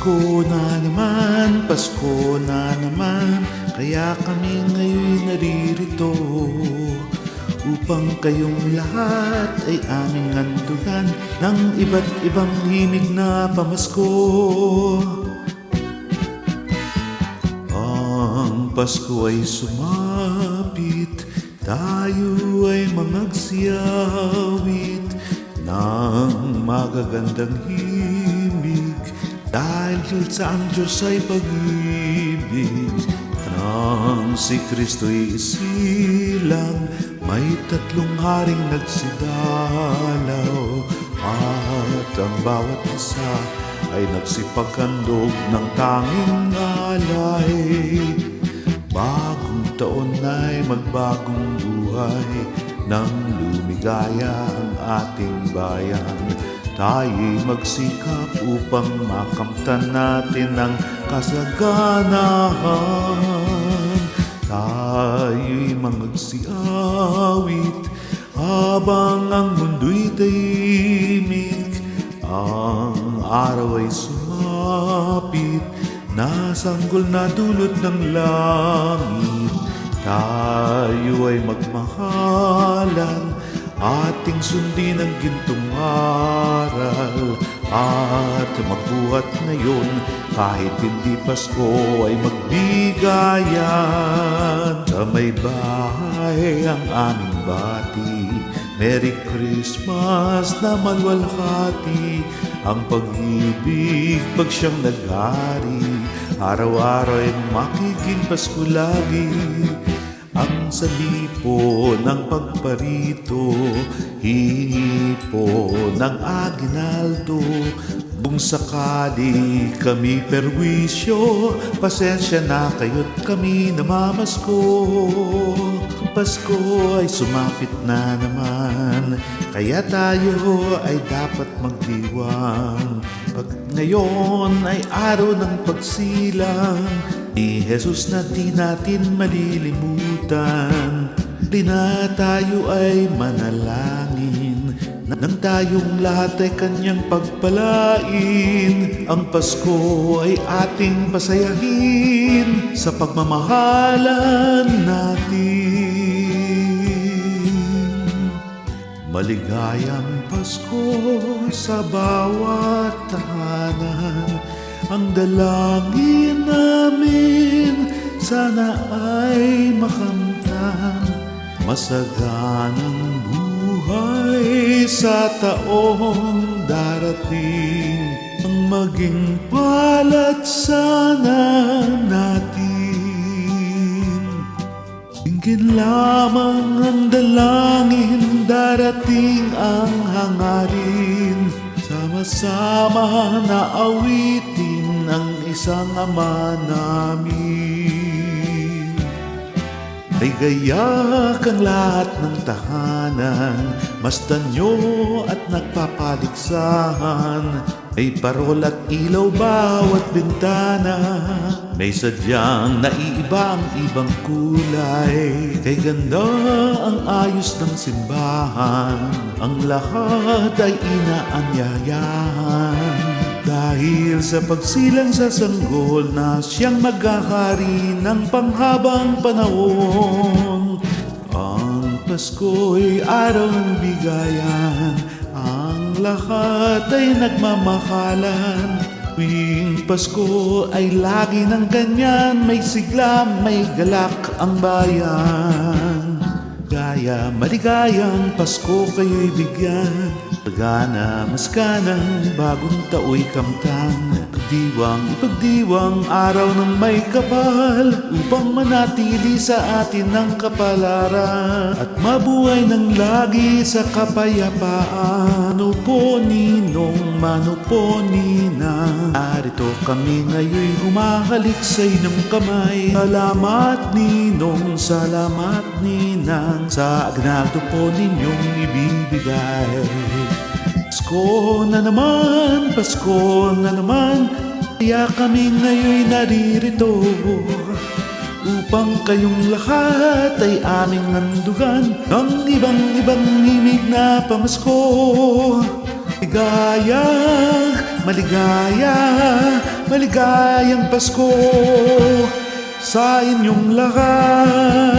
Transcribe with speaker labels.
Speaker 1: Pasko na naman, Pasko na naman, kaya kami ngayon naririto upang kayong lahat ay aming handugan ng iba't ibang himig na pamasko. Ang Pasko ay sumapit, tayo ay mamagsiyawit ng magagandang himig, dahil sa ang Diyos ay pag-ibig. Nang si Kristo'y isilang, may tatlong haring nagsidalaw, at ang bawat isa ay nagsipaghandog ng tanging alay. Bagong taon ay magbagong buhay, nang lumigaya ang ating bayan. Tayo'y magsikap upang makamtan natin ang kasaganahan. Tayo'y magsiawit habang ang mundo'y tahimik. Ang araw ay sumapit, nasanggol na dulot ng langit. Tayo ay magmahalan, ating sundin ang gintong aral, at magbuhat ngayon kahit hindi Pasko ay magbigayan. Sa may bahay ang aming bati, Merry Christmas na malwalhati. Ang pag-ibig pag siyang naghari, araw-araw ay makiging Pasko lagi. Ang salipo ng pagparito, hingi po ng aginaldo. Kung sakali kami perwisyo, pasensya na kayo't kami namamasko. Pasko ay sumapit na naman, kaya tayo ay dapat magdiwang. Pag ngayon ay araw ng pagsilang ni Jesus na di natin malilimutan, di na tayo ay manalangin nang tayong lahat ay kanyang pagpalain. Ang Pasko ay ating pasayahin sa pagmamahalan natin. Maligayang Pasko sa bawat tahanan, ang dalangin namin sana ay makamtan. Masaganang buhay sa taong darating, ang maging palad sana natin. Dinggin lamang ang dalangin, darating ang hangarin. Sama-sama na awitin ang isang Ama namin. Ay gayak ang lahat ng tahanan, masdan nyo at nagpapaligsahan. May parol at ilaw bawat bintana, may sadyang naiiba ang ibang kulay. Kay ganda ang ayos ng simbahan, ang lahat ay inaanyayahan. Dahil sa pagsilang sa sanggol na siyang maghahari ng panghabang panahon. Ang Pasko'y araw ng bigayan, ang lahat ay nagmamahalan. Tuwing Pasko ay lagi ng ganyan, may sigla, may galak ang bayan. Kaya maligayang Pasko kayo'y bigyan, pagana maskanang bagong tao'y kamtang. Ipagdiwang araw ng may kapal, upang manatili sa atin ang kapalaran, at mabuhay ng lagi sa kapayapaan. Mano po ninong, mano po ninang, narito kami ngayon humahalik sa inyong kamay. Salamat ninong, salamat ninang, sa agnado po ninyong ibibigay. Pasko na naman, Pasko na naman, kaya kami ngayon naririto upang kayong lahat ay aming handugan ng ibang himig na pamasko. Maligaya, maligaya, maligayang Pasko sa inyong lahat.